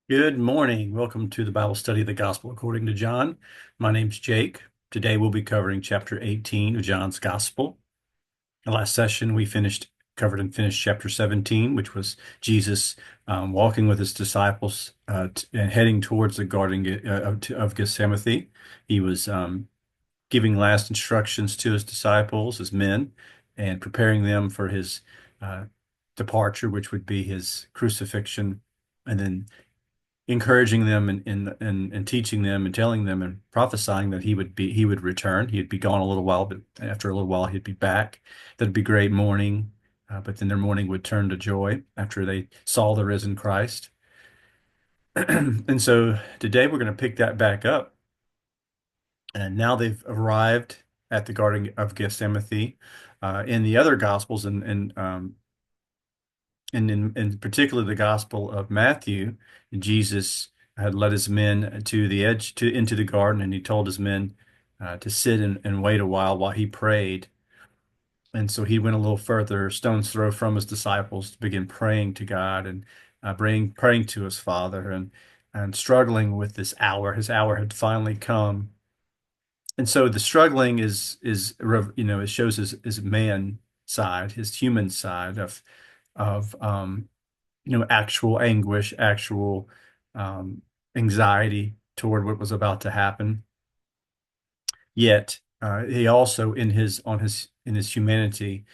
Good morning. Welcome to the Bible study of the Gospel according to John. My name's Jake. Today we'll be covering chapter 18 of John's Gospel. The last session we covered and finished chapter 17, which was Jesus walking with his disciples and heading towards the Garden of Gethsemane. He was giving last instructions to his disciples as men and preparing them for his uh, departure, which would be his crucifixion, and then encouraging them and teaching them and telling them and prophesying that he would return. He'd be gone a little while, but after a little while he'd be back. That'd be great mourning, but then their mourning would turn to joy after they saw the risen Christ. And so today we're going to pick that back up. And now they've arrived at the Garden of Gethsemane. In the other Gospels, and in particular the Gospel of Matthew, Jesus had led his men to the edge to into the garden, and he told his men to sit and wait a while he prayed. And so he went a little further, stone's throw from his disciples, to begin praying to God and praying to his Father and struggling with this hour. His hour had finally come. And so the struggling it shows his man side, his human side of actual anguish, actual um, anxiety toward what was about to happen. Yet he also, in his humanity,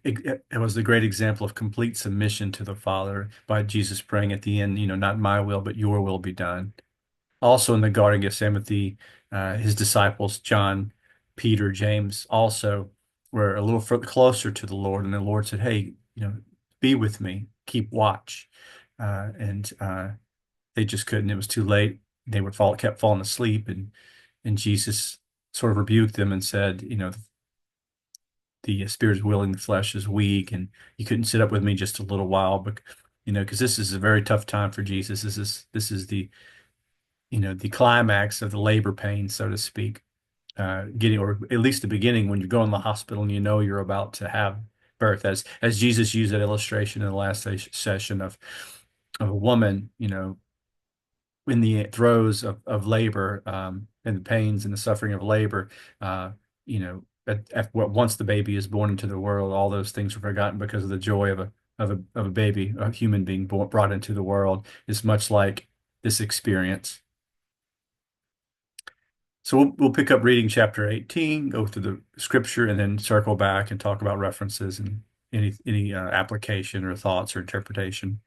it was the great example of complete submission to the Father by Jesus praying at the end, not my will, but your will be done. Also in the Garden of Gethsemane, his disciples, John, Peter, James, also were a little further closer to the Lord. And the Lord said, hey, be with me, keep watch. And they just couldn't. It was too late. Kept falling asleep. And Jesus sort of rebuked them and said, the spirit is willing, the flesh is weak. And you couldn't sit up with me just a little while, but, because this is a very tough time for Jesus. This is the climax of the labor pain, so to speak, or at least the beginning when you go in the hospital and you're about to have birth, as Jesus used that illustration in the last session of a woman, in the throes of labor, and the pains and the suffering of labor, once the baby is born into the world, all those things are forgotten because of the joy of a baby, a human being brought into the world. Is much like this experience. So we'll pick up reading chapter 18, go through the scripture, and then circle back and talk about references and any application or thoughts or interpretation.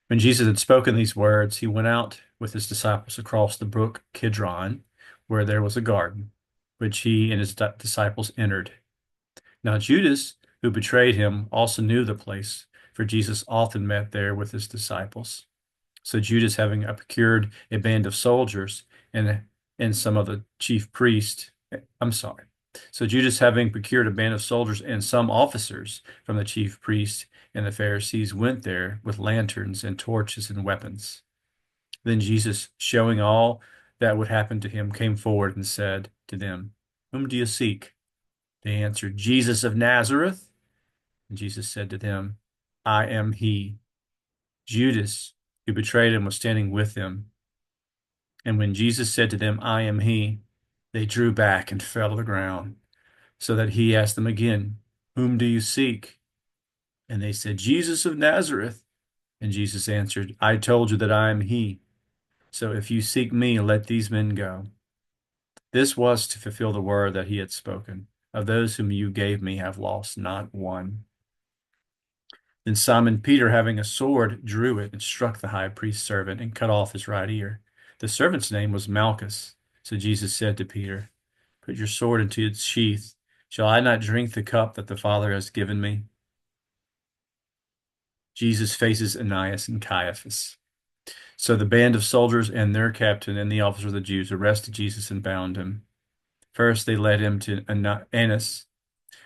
When Jesus had spoken these words, he went out with his disciples across the brook Kidron, where there was a garden, which he and his disciples entered. Now Judas, who betrayed him, also knew the place, for Jesus often met there with his disciples. So Judas, having procured a band of soldiers and some of the chief priests, I'm sorry. So Judas, having procured a band of soldiers and some officers from the chief priests and the Pharisees, went there with lanterns and torches and weapons. Then Jesus, showing all that would happen to him, came forward and said to them, "Whom do you seek?" They answered, "Jesus of Nazareth." And Jesus said to them, "I am he." Judas, who betrayed him, was standing with them. And when Jesus said to them, "I am he," they drew back and fell to the ground, so that he asked them again, "Whom do you seek?" And they said, "Jesus of Nazareth." And Jesus answered, "I told you that I am he. So if you seek me, let these men go." This was to fulfill the word that he had spoken. Of those whom you gave me, have lost not one. Then Simon Peter, having a sword, drew it and struck the high priest's servant and cut off his right ear. The servant's name was Malchus. So Jesus said to Peter, "Put your sword into its sheath. Shall I not drink the cup that the Father has given me?" Jesus faces Ananias and Caiaphas. So the band of soldiers and their captain and the officer of the Jews arrested Jesus and bound him. First, they led him to Annas,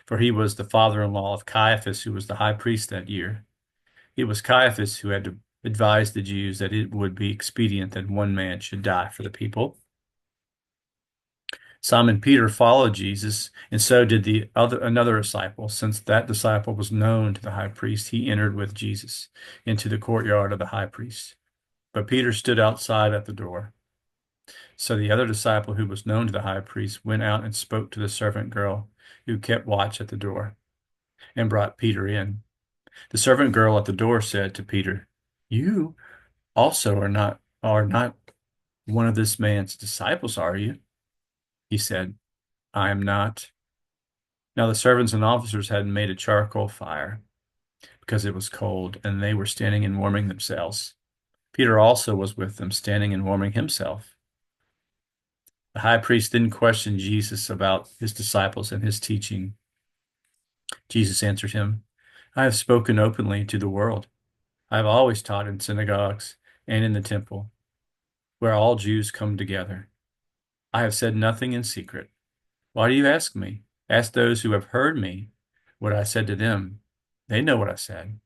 for he was the father-in-law of Caiaphas, who was the high priest that year. It was Caiaphas who had to advise the Jews that it would be expedient that one man should die for the people. Simon Peter followed Jesus, and so did the other another disciple. Since that disciple was known to the high priest, he entered with Jesus into the courtyard of the high priest. But Peter stood outside at the door. So the other disciple who was known to the high priest went out and spoke to the servant girl who kept watch at the door and brought Peter in. The servant girl at the door said to Peter, "You also are not one of this man's disciples, are you?" He said, "I am not." Now the servants and officers had made a charcoal fire because it was cold, and they were standing and warming themselves. Peter also was with them, standing and warming himself. The high priest then questioned Jesus about his disciples and his teaching. Jesus answered him, "I have spoken openly to the world. I have always taught in synagogues and in the temple, where all Jews come together. I have said nothing in secret. Why do you ask me? Ask those who have heard me what I said to them. They know what I said."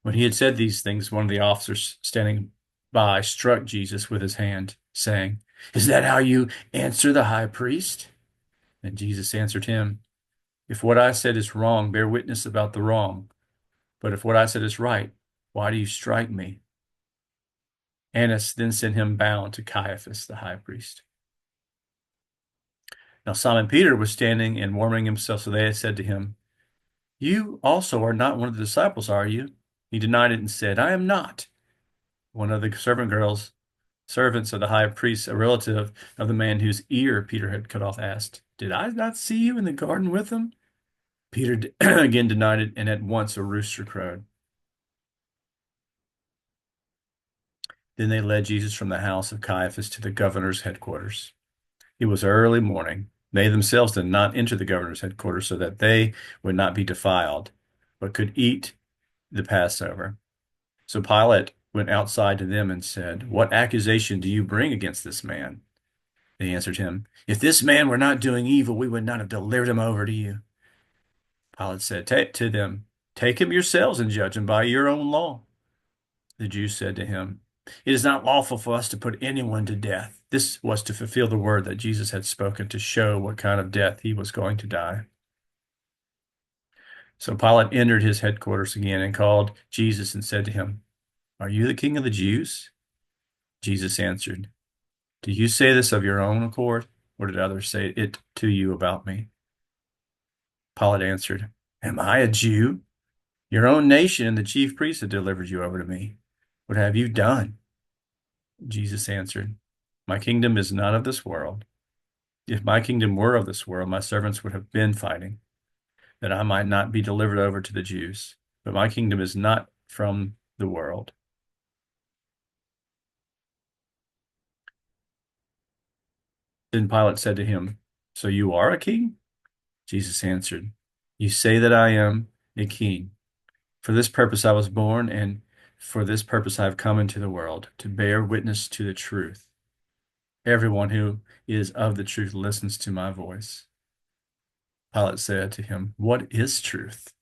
When he had said these things, one of the officers standing by struck Jesus with his hand, saying, "Is that how you answer the high priest?" And Jesus answered him, "If what I said is wrong, bear witness about the wrong. But if what I said is right, why do you strike me?" Annas then sent him bound to Caiaphas, the high priest. Now Simon Peter was standing and warming himself, so they said to him, "You also are not one of the disciples, are you?" He denied it and said, "I am not." One of the servants of the high priest, a relative of the man whose ear Peter had cut off, asked, "Did I not see you in the garden with him?" Peter again denied it, and at once a rooster crowed. Then they led Jesus from the house of Caiaphas to the governor's headquarters. It was early morning. They themselves did not enter the governor's headquarters so that they would not be defiled, but could eat the Passover. So Pilate went outside to them and said, "What accusation do you bring against this man?" They answered him, "If this man were not doing evil, we would not have delivered him over to you." Pilate said to them, "Take him yourselves and judge him by your own law." The Jews said to him, "It is not lawful for us to put anyone to death." This was to fulfill the word that Jesus had spoken to show what kind of death he was going to die. So Pilate entered his headquarters again and called Jesus and said to him, "Are you the king of the Jews?" Jesus answered, "Do you say this of your own accord, or did others say it to you about me?" Pilate answered, "Am I a Jew? Your own nation and the chief priests have delivered you over to me. What have you done?" Jesus answered, "My kingdom is not of this world. If my kingdom were of this world, my servants would have been fighting, that I might not be delivered over to the Jews. But my kingdom is not from the world." Then Pilate said to him, "So you are a king?" Jesus answered, "You say that I am a king. For this purpose I was born, and for this purpose I have come into the world, to bear witness to the truth. Everyone who is of the truth listens to my voice." Pilate said to him, "What is truth?"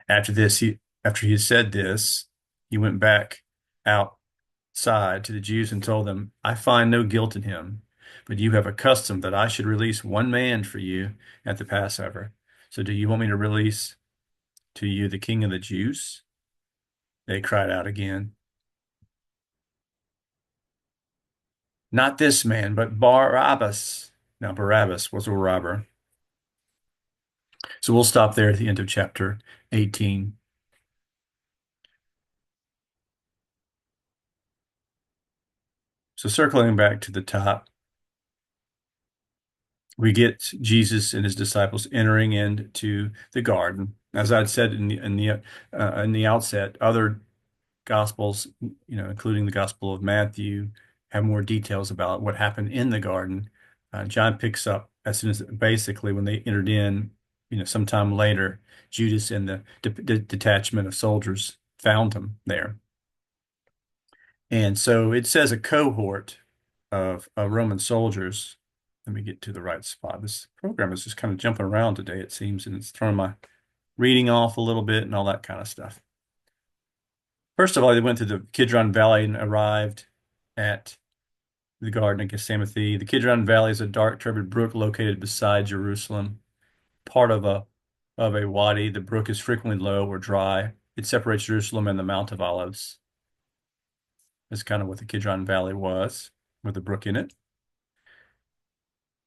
After he had said this, he went back outside to the Jews and told them, "I find no guilt in him, but you have a custom that I should release one man for you at the Passover. So do you want me to release to you the King of the Jews?" They cried out again, "Not this man, but Barabbas." Now Barabbas was a robber. So we'll stop there at the end of chapter 18. So circling back to the top, we get Jesus and his disciples entering into the garden. As I'd said in the outset, other gospels, including the Gospel of Matthew, have more details about what happened in the garden. John picks up as soon as basically when they entered in, sometime later, Judas and the detachment of soldiers found him there. And so it says a cohort of Roman soldiers. Let me get to the right spot. This program is just kind of jumping around today, it seems, and it's throwing my reading off a little bit and all that kind of stuff. First of all, they went through the Kidron Valley and arrived at the Garden of Gethsemane. The Kidron Valley is a dark, turbid brook located beside Jerusalem, part of a wadi. The brook is frequently low or dry. It separates Jerusalem and the Mount of Olives. That's kind of what the Kidron Valley was, with a brook in it.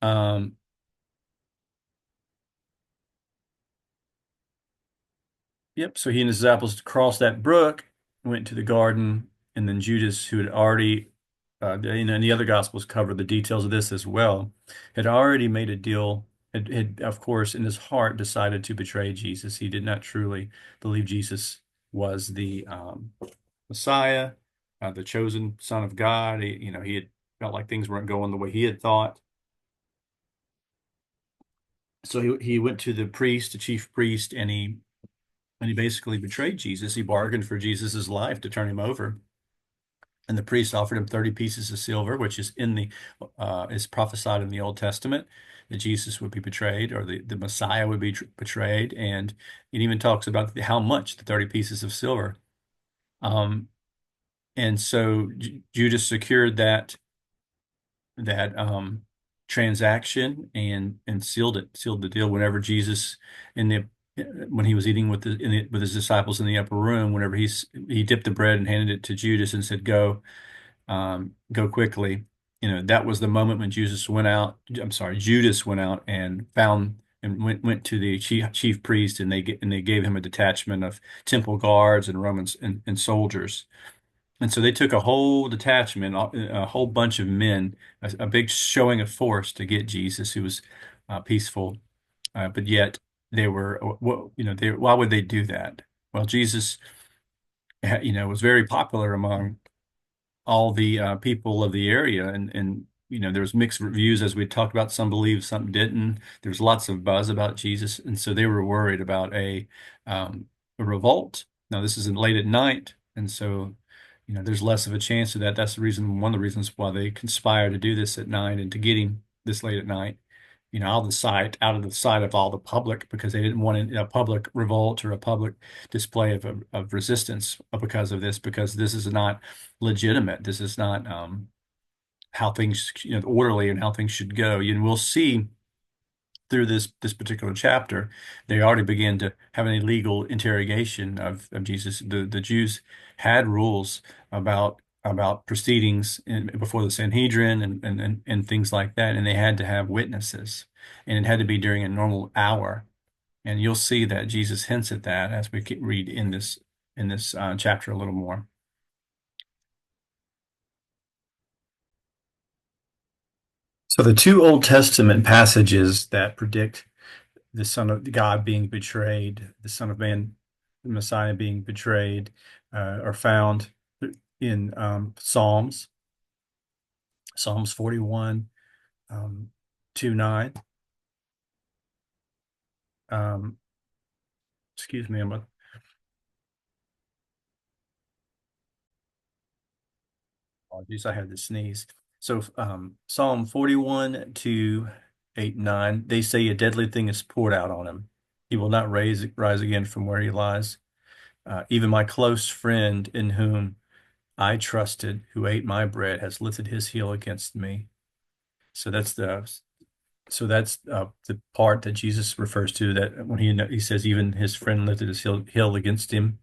Um, Yep. So he and his disciples crossed that brook, went to the garden, and then Judas, who had already, and the other gospels cover the details of this as well, had already made a deal, had of course in his heart decided to betray Jesus. He did not truly believe Jesus was the Messiah, the chosen Son of God. He had felt like things weren't going the way he had thought. So he went to the priest, the chief priest, and he basically betrayed Jesus. He bargained for Jesus's life to turn him over. And the priest offered him 30 pieces of silver, which is prophesied in the Old Testament that Jesus would be betrayed, or the Messiah would be betrayed. And it even talks about how much, the 30 pieces of silver. Um, and so Judas secured that transaction and sealed the deal. Whenever Jesus in the when he was eating with his disciples in the upper room, whenever he dipped the bread and handed it to Judas and said, go quickly." That was the moment when Judas went out and found and went to the chief priest, and they gave him a detachment of temple guards and Romans and soldiers. And so they took a whole detachment, a whole bunch of men, a big showing of force to get Jesus, who was peaceful, but yet they were, why would they do that? Well, Jesus, was very popular among all the people of the area, and there was mixed reviews as we talked about. Some believed, some didn't. There's lots of buzz about Jesus, and so they were worried about a revolt. Now this is late at night, and so there's less of a chance of that. That's one of the reasons why they conspire to do this at night and to get him this late at night, out of the sight of all the public, because they didn't want a public revolt or a public display of resistance because of this, because this is not legitimate. This is not how things, orderly and how things should go. And we'll see through this particular chapter, they already began to have an illegal interrogation of Jesus. The Jews had rules about proceedings before the Sanhedrin and things like that, and they had to have witnesses, and it had to be during a normal hour. And you'll see that Jesus hints at that as we read in this chapter a little more. So the two Old Testament passages that predict the Son of God being betrayed, the Son of Man, the Messiah being betrayed, are found in Psalms 41, 2:9. Um, excuse me, apologies, I had to sneeze. So Psalm 41, 2, 8, 9, they say a deadly thing is poured out on him. He will not rise again from where he lies. Even my close friend in whom I trusted, who ate my bread, has lifted his heel against me. So that's the part that Jesus refers to, that when he says even his friend lifted his heel against him.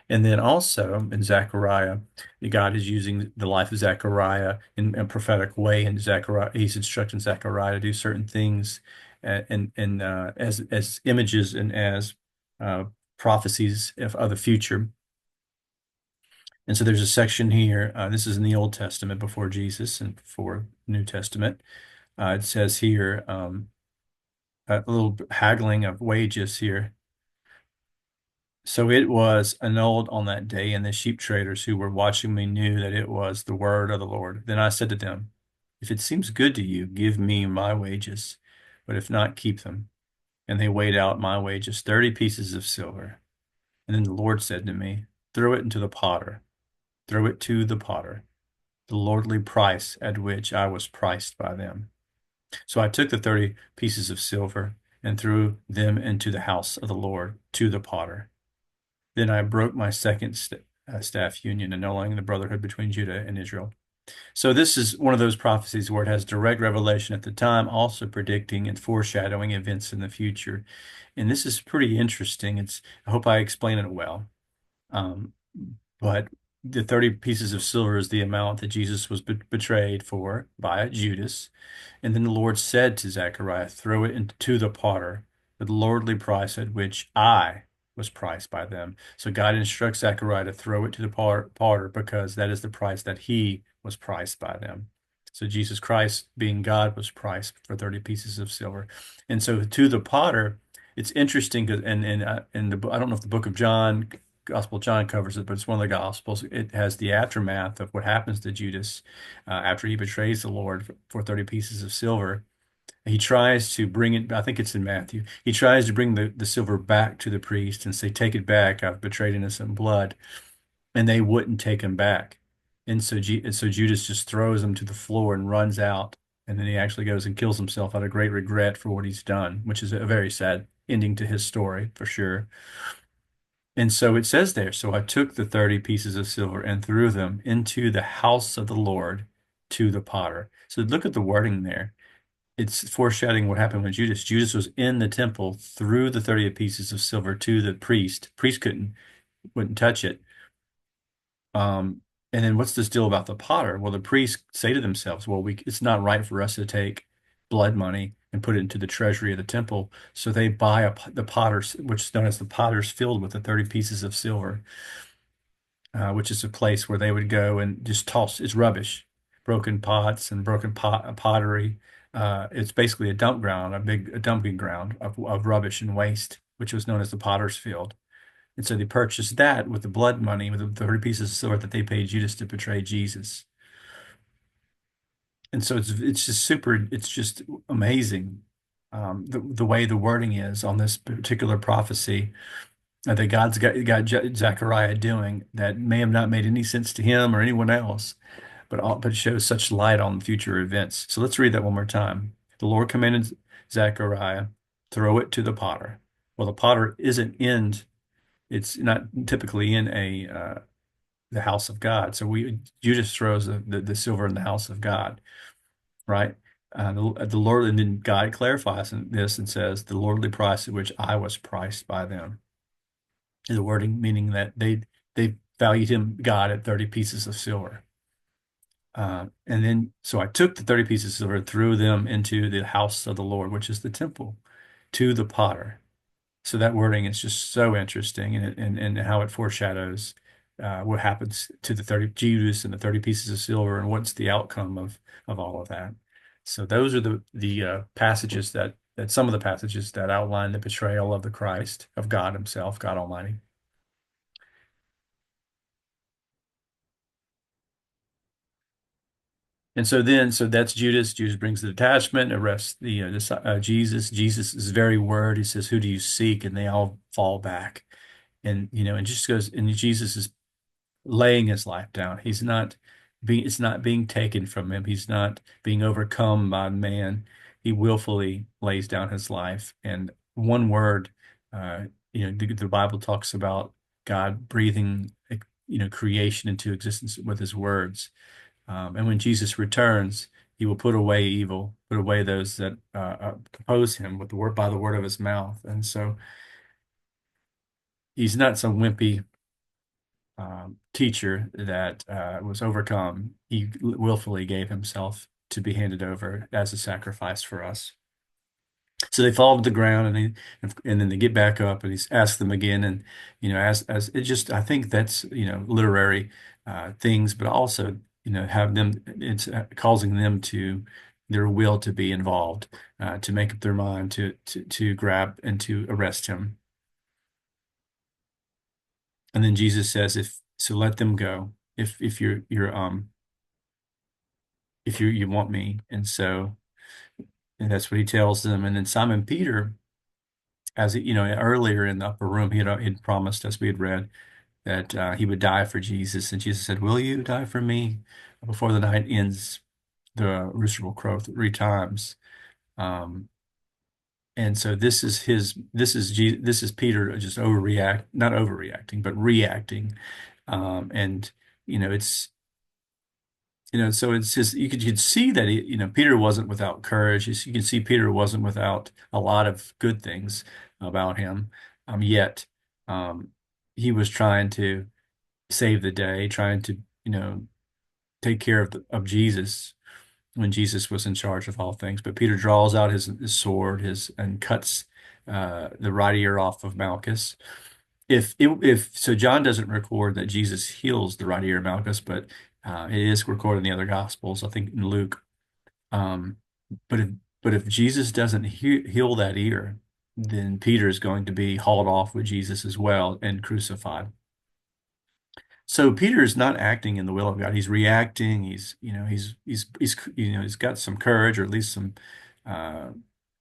And then also in Zechariah, God is using the life of Zechariah in a prophetic way. And Zechariah, he's instructing Zechariah to do certain things, and as images and as uh, prophecies of the future. And so there's a section here. This is in the Old Testament before Jesus and before New Testament. It says here a little haggling of wages here. So it was annulled on that day, and the sheep traders who were watching me knew that it was the word of the Lord. Then I said to them, "If it seems good to you, give me my wages, but if not, keep them." And they weighed out my wages, 30 pieces of silver. And then the Lord said to me, "Throw it into the potter, throw it to the potter, the lordly price at which I was priced by them." So I took the 30 pieces of silver and threw them into the house of the Lord to the potter. Then I broke my second staff union, annulling the brotherhood between Judah and Israel. So this is one of those prophecies where it has direct revelation at the time, also predicting and foreshadowing events in the future. And this is pretty interesting. I hope I explain it well. Um, but the 30 pieces of silver is the amount that Jesus was betrayed for by Judas. And then the Lord said to Zechariah, throw it into the potter, the lordly price at which I was priced by them. So God instructs Zechariah to throw it to the potter because that is the price that he was priced by them. So Jesus Christ, being God, was priced for 30 pieces of silver. And so to the potter, it's interesting because I don't know if the book of John, Gospel of John covers it, but it's one of the Gospels. It has the aftermath of what happens to Judas after he betrays the Lord for 30 pieces of silver. He tries to bring it, I think it's in Matthew. He tries to bring the silver back to the priest and say, take it back. I've betrayed innocent blood. And they wouldn't take him back. And so Judas just throws him to the floor and runs out. And then he actually goes and kills himself out of great regret for what he's done, which is a very sad ending to his story for sure. And so it says there, so I took the 30 pieces of silver and threw them into the house of the Lord to the potter. So look at the wording there. It's foreshadowing what happened with Judas. Judas was in the temple, threw the 30 pieces of silver to the priest. Priest wouldn't touch it. Um, and then what's this deal about the potter? Well, the priests say to themselves, well, it's not right for us to take blood money and put it into the treasury of the temple. So they buy the potter's, which is known as the potter's field with the 30 pieces of silver, which is a place where they would go and just toss, it's rubbish, broken pots and broken pottery. It's basically a dump ground, a dumping ground of rubbish and waste, which was known as the potter's field. And so they purchased that with the blood money, with the 30 pieces of silver that they paid Judas to betray Jesus. And so it's just super, it's just amazing the way the wording is on this particular prophecy that got Zechariah doing that may have not made any sense to him or anyone else, but it shows such light on future events. So let's read that one more time. The Lord commanded Zechariah, throw it to the potter. Well, the potter isn't in it's not typically in a the house of God. So Judas throws the silver in the house of God, right? The Lord, and then God clarifies this and says, the lordly price at which I was priced by them. The wording meaning that they valued him, God, at 30 pieces of silver. And then so I took the 30 pieces of silver and threw them into the house of the Lord, which is the temple, to the potter. So that wording is just so interesting, and how it foreshadows what happens to the 30 Judas and the 30 pieces of silver, and what's the outcome of all of that. So those are the passages that some of the passages that outline the betrayal of the Christ, of God Himself, God Almighty. And so that's Judas. Judas brings the detachment, arrests Jesus. Jesus' very word. He says, "Who do you seek?" And they all fall back. And just goes. And Jesus is laying his life down. It's not being taken from him. He's not being overcome by man. He willfully lays down his life. And one word, uh, the Bible talks about God breathing, creation into existence with his words. And when Jesus returns, he will put away evil, put away those that oppose him with the word by the word of his mouth. And so he's not some wimpy teacher that was overcome. He willfully gave himself to be handed over as a sacrifice for us. So they fall to the ground, and then they get back up, and he's asked them again, and as it just, I think that's literary things, but also have them, it's causing them to their will to be involved, to make up their mind to grab and to arrest him. And then Jesus says, if so, let them go. If you want me. And that's what he tells them. And then Simon Peter, as earlier in the upper room, he'd promised, as we had read, that he would die for Jesus. And Jesus said, will you die for me? Before the night ends, the rooster will crow 3 times. And so this is Peter just not overreacting, but reacting. And it's So it's just you could see that Peter wasn't without courage. You can see Peter wasn't without a lot of good things about him. Yet um, he was trying to save the day, trying to take care of Jesus when Jesus was in charge of all things. But Peter draws out his sword, his and cuts the right ear off of Malchus. If so, John doesn't record that Jesus heals the right ear of Malchus, but it is recorded in the other Gospels. I think in Luke. Um, but if Jesus doesn't heal that ear, then Peter is going to be hauled off with Jesus as well and crucified. So Peter is not acting in the will of God. He's reacting. He's got some courage, or at least some. Uh,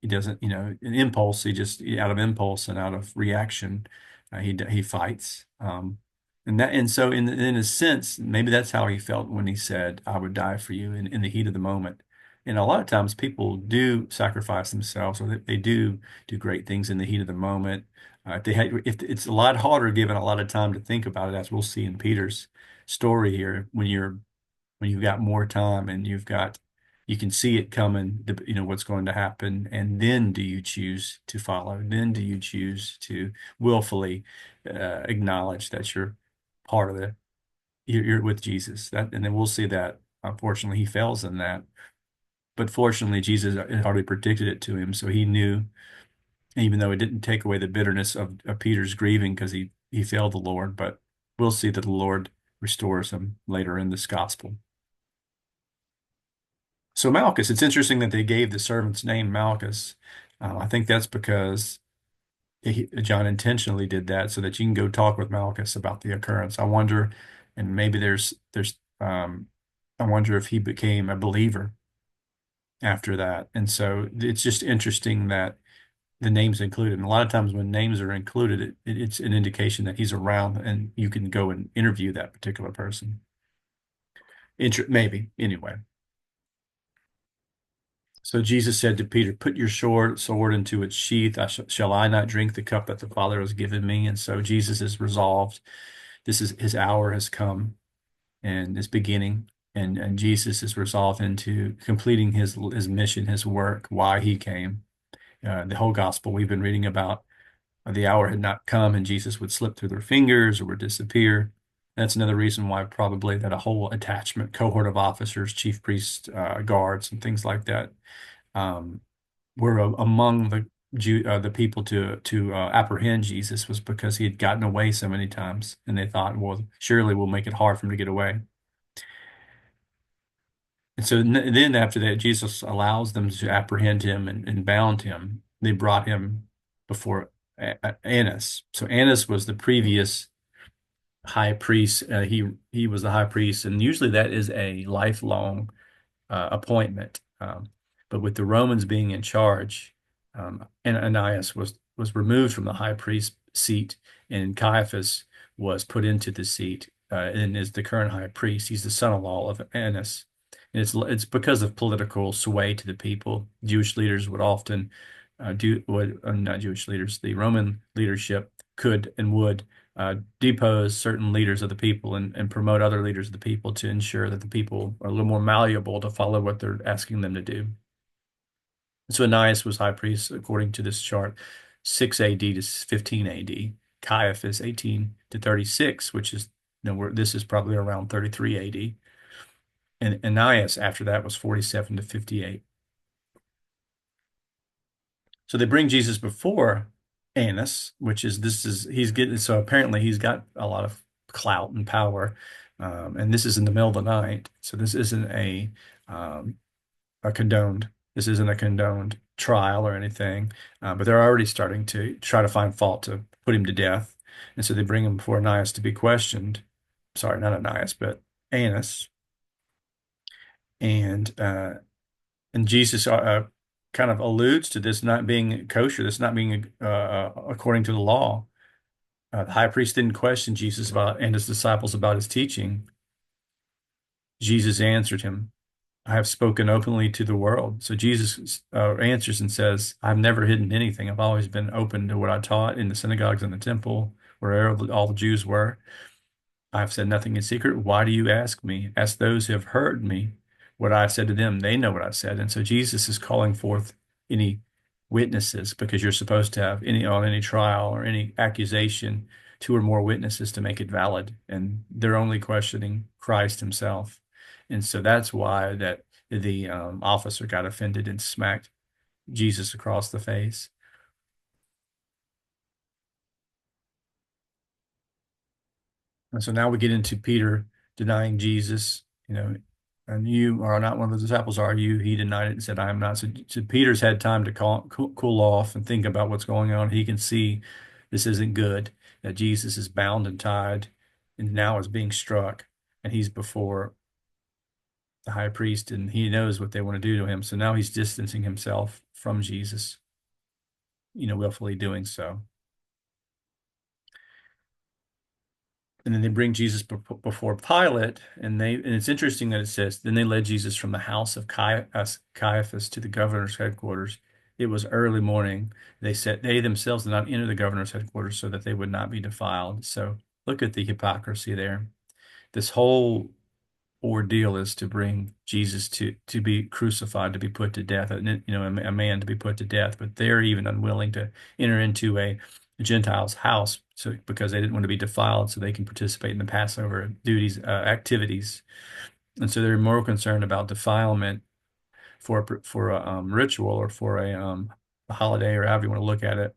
he doesn't, an impulse. He just out of impulse and out of reaction, he fights. And so in a sense, maybe that's how he felt when he said, "I would die for you," in the heat of the moment. And a lot of times, people do sacrifice themselves, or they do great things in the heat of the moment. If it's a lot harder given a lot of time to think about it, as we'll see in Peter's story here, when you've got more time and you can see it coming, what's going to happen, and then do you choose to follow? Then do you choose to willfully acknowledge that you're part of you're with Jesus? And then we'll see that unfortunately he fails in that, but fortunately Jesus had already predicted it to him, so he knew, even though it didn't take away the bitterness of Peter's grieving because he failed the Lord. But we'll see that the Lord restores him later in this gospel. So Malchus, it's interesting that they gave the servant's name Malchus. I think that's because John intentionally did that so that you can go talk with Malchus about the occurrence. I wonder, and maybe I wonder if he became a believer after that. And so it's just interesting that the name's included. And a lot of times when names are included, it's an indication that he's around and you can go and interview that particular person. Maybe, anyway. So Jesus said to Peter, "Put your sword into its sheath. Shall I not drink the cup that the Father has given me?" And so Jesus is resolved. This is his hour has come and is beginning. And Jesus is resolved into completing his mission, his work, why he came. The whole gospel we've been reading about, the hour had not come and Jesus would slip through their fingers or would disappear. That's another reason why probably that a whole attachment, cohort of officers, chief priests, guards, and things like that um, were among the people to apprehend Jesus, was because he had gotten away so many times, and they thought, well, surely we'll make it hard for him to get away. And so then after that, Jesus allows them to apprehend him and bound him. They brought him before Annas. So Annas was the previous high priest. He was the high priest, and usually that is a lifelong appointment. But with the Romans being in charge, and Ananias was removed from the high priest seat, and Caiaphas was put into the seat, and is the current high priest. He's the son-in-law of Annas. And it's because of political sway to the people. Jewish leaders would often not Jewish leaders, the Roman leadership could and would depose certain leaders of the people and promote other leaders of the people to ensure that the people are a little more malleable to follow what they're asking them to do. So Ananias was high priest, according to this chart, 6 AD to 15 AD. Caiaphas, 18 to 36, which is, this is probably around 33 AD. And Ananias, after that, was 47 to 58. So they bring Jesus before Annas, he's getting, so apparently he's got a lot of clout and power. And this is in the middle of the night. So um, this isn't a condoned trial or anything. But they're already starting to try to find fault to put him to death. And so they bring him before Ananias to be questioned. Sorry, not Ananias, but Annas. And, uh, and Jesus kind of alludes to this not being kosher, this not being according to the law. The high priest didn't question Jesus and his disciples about his teaching. Jesus answered him, "I have spoken openly to the world." So Jesus answers and says, "I've never hidden anything. I've always been open to what I taught in the synagogues and the temple, wherever all the Jews were. I've said nothing in secret. Why do you ask me? Ask those who have heard me what I said to them. They know what I said. And so Jesus is calling forth any witnesses because you're supposed to have any on any trial or any accusation, two or more witnesses to make it valid. And they're only questioning Christ himself. And so that's why that the officer got offended and smacked Jesus across the face. And so now we get into Peter denying Jesus, and you are not one of the disciples, are you? He denied it and said, I am not. So Peter's had time to cool off and think about what's going on. He can see this isn't good, that Jesus is bound and tied and now is being struck, and he's before the high priest, and he knows what they want to do to him. So now he's distancing himself from Jesus, willfully doing so. And then they bring Jesus before Pilate, and it's interesting that it says, then they led Jesus from the house of Caiaphas to the governor's headquarters. It was early morning. They themselves did not enter the governor's headquarters so that they would not be defiled. So look at the hypocrisy there. This whole ordeal is to bring Jesus to be crucified, to be put to death, a man to be put to death, but they're even unwilling to enter into a Gentile's house, so because they didn't want to be defiled, so they can participate in the Passover duties, activities, and so they're more concerned about defilement for a ritual or for a holiday or however you want to look at it,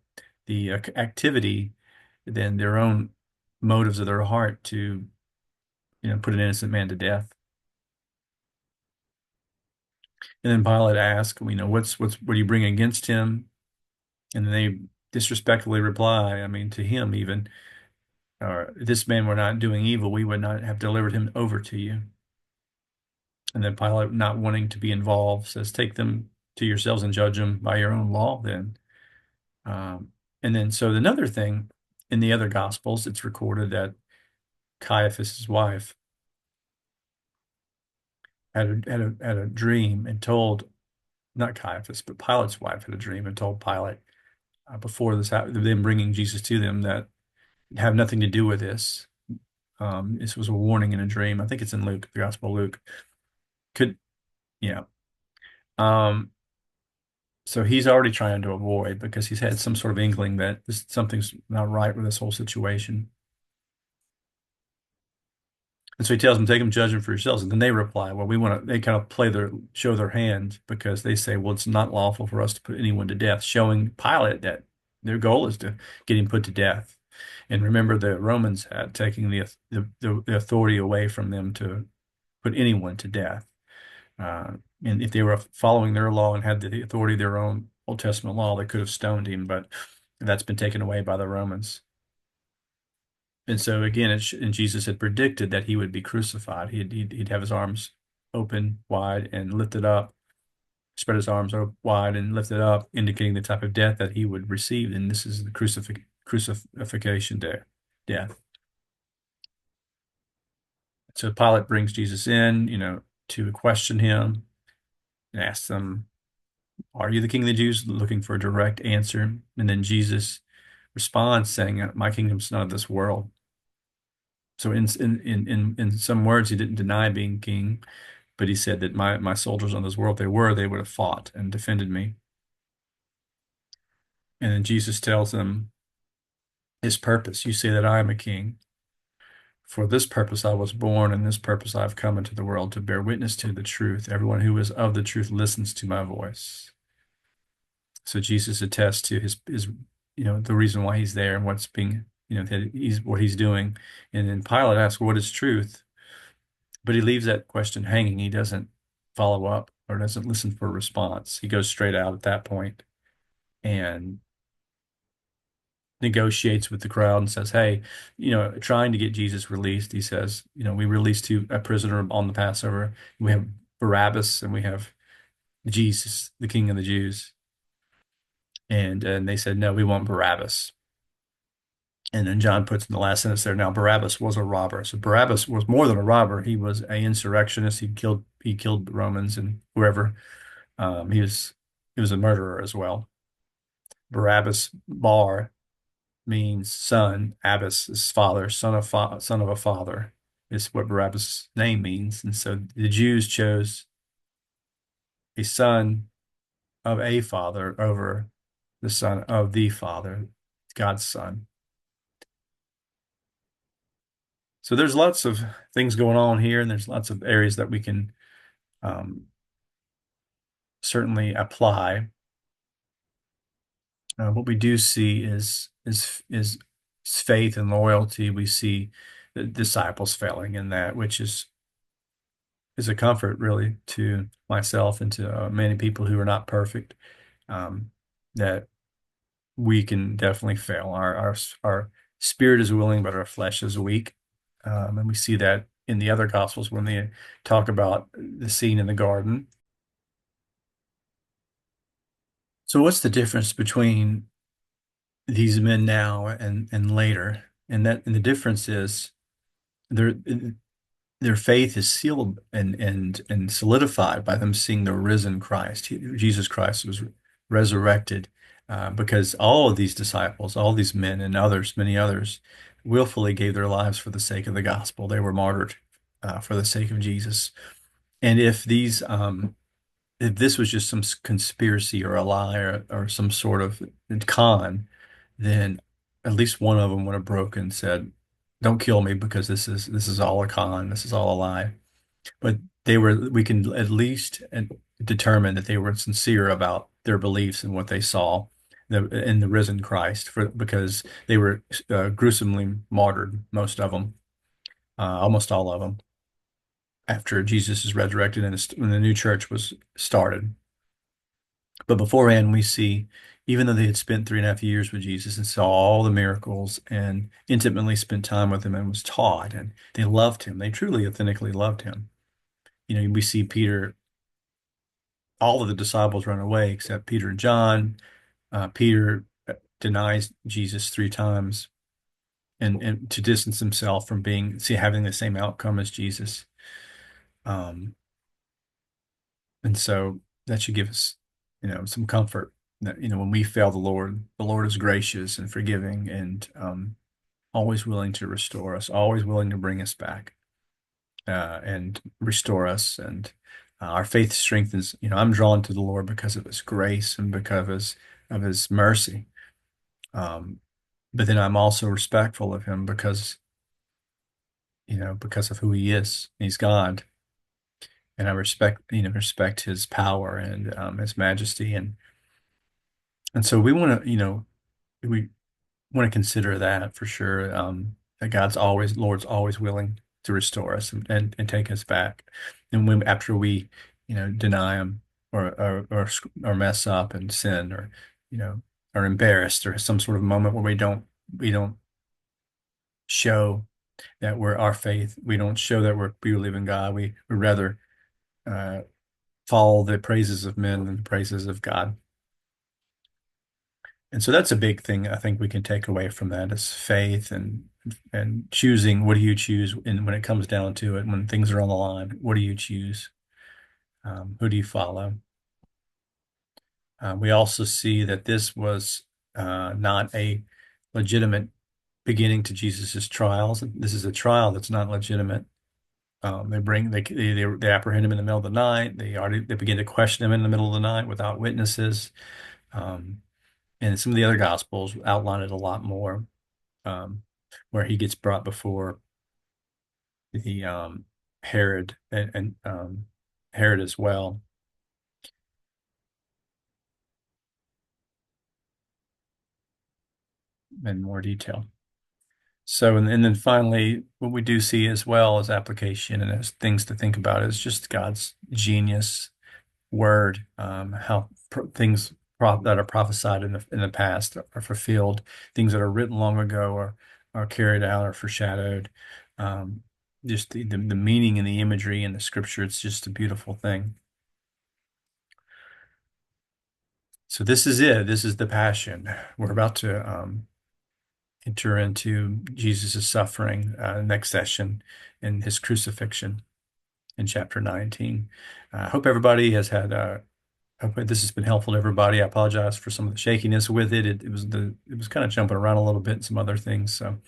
the activity, than their own motives of their heart to put an innocent man to death. And then Pilate asked, what do you bring against him? And then they disrespectfully reply, I mean, to him even, or this man were not doing evil, we would not have delivered him over to you. And then Pilate, not wanting to be involved, says, take them to yourselves and judge them by your own law then. And then, so another thing, in the other Gospels, it's recorded that Caiaphas's wife had a dream and told, not Caiaphas, but Pilate's wife had a dream and told Pilate before this happened, them bringing Jesus to them, that have nothing to do with this. This was a warning in a dream. I think it's in Luke, the Gospel of Luke. Yeah. Um, so he's already trying to avoid because he's had some sort of inkling that something's not right with this whole situation. And so he tells them, take them, judge them for yourselves. And then they reply, well, they kind of show their hand because they say, well, it's not lawful for us to put anyone to death, showing Pilate that their goal is to get him put to death. And remember, the Romans had taking the authority away from them to put anyone to death. And if they were following their law and had the authority of their own Old Testament law, they could have stoned him, but that's been taken away by the Romans. And so again, and Jesus had predicted that he would be crucified. He'd have his arms open wide and lifted up, spread his arms wide and lifted up, indicating the type of death that he would receive. And this is the crucifixion death. So Pilate brings Jesus in, to question him and asks them, are you the king of the Jews? Looking for a direct answer. And then Jesus responds saying, my kingdom's not of this world. So in some words, he didn't deny being king, but he said that my soldiers on this world, they would have fought and defended me. And then Jesus tells them his purpose. You say that I am a king. For this purpose I was born, and this purpose I have come into the world, to bear witness to the truth. Everyone who is of the truth listens to my voice. So Jesus attests to his the reason why he's there and what's being, that what he's doing. And then Pilate asks, what is truth? But he leaves that question hanging. He doesn't follow up or doesn't listen for a response. He goes straight out at that point and negotiates with the crowd and says, hey, trying to get Jesus released. He says, we released a prisoner on the Passover. We have Barabbas and we have Jesus, the King of the Jews. And they said, no, we want Barabbas. And then John puts in the last sentence there, now Barabbas was a robber. So Barabbas was more than a robber. He was an insurrectionist. He killed the Romans and whoever. He was a murderer as well. Barabbas Bar, means son. Abbas is father, son of a father is what Barabbas' name means. And so the Jews chose a son of a father over the son of the father, God's son. So there's lots of things going on here, and there's lots of areas that we can um, certainly apply. What we do see is faith and loyalty. We see the disciples failing in that, which is a comfort really to myself and to many people who are not perfect. Um, that we can definitely fail. Our spirit is willing, but our flesh is weak. And we see that in the other gospels when they talk about the scene in the garden. So what's the difference between these men now and later? And the difference is their their faith is sealed and solidified by them seeing the risen Christ. Jesus Christ was resurrected because all of these disciples, all these men and others, many others, willfully gave their lives for the sake of the gospel. They were martyred for the sake of Jesus. And if this was just some conspiracy or a lie or some sort of con, then at least one of them would have broken and said, "Don't kill me because this is all a con. This is all a lie." But we can at least determine that they were sincere about their beliefs and what they saw in the risen Christ, because they were gruesomely martyred, most of them, almost all of them, after Jesus is resurrected and when the new church was started. But beforehand, we see, even though they had spent 3.5 years with Jesus and saw all the miracles and intimately spent time with him and was taught, and they loved him, they truly, authentically loved him. We see Peter, all of the disciples run away except Peter and John. Peter denies Jesus 3 times and to distance himself from having the same outcome as Jesus. Um, and so that should give us, some comfort that, when we fail the Lord is gracious and forgiving and always willing to restore us, always willing to bring us back and restore us. And our faith strengthens. I'm drawn to the Lord because of his grace and because of his mercy. But then I'm also respectful of him because of who he is. He's God. And I respect his power and his majesty. And so we want to consider that for sure. That Lord's always willing to restore us and take us back. And after we, deny him or mess up and sin or, are embarrassed or some sort of moment where we don't show that we're our faith. We don't show that we believe in God. We rather uh, follow the praises of men than the praises of God. And so that's a big thing I think we can take away from that is faith and choosing. What do you choose? And when it comes down to it, when things are on the line, what do you choose? Who do you follow? We also see that this was not a legitimate beginning to Jesus's trials. This is a trial that's not legitimate. They apprehend him in the middle of the night. They begin to question him in the middle of the night without witnesses. Um, and some of the other gospels outline it a lot more, um, where he gets brought before the Herod and Herod as well in more detail. So, and then finally, what we do see as well as application and as things to think about is just God's genius word, how things that are prophesied in the past are fulfilled, things that are written long ago are carried out or foreshadowed. Um, just the meaning and the imagery in the scripture, it's just a beautiful thing. So this is it. This is the passion. We're about to enter into Jesus' suffering next session in his crucifixion in chapter 19. I hope everybody has had hope this has been helpful to everybody. I apologize for some of the shakiness with it. It was kind of jumping around a little bit and some other things. So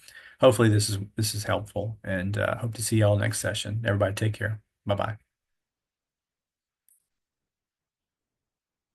hopefully this is helpful, and hope to see y'all next session. Everybody take care. Bye bye.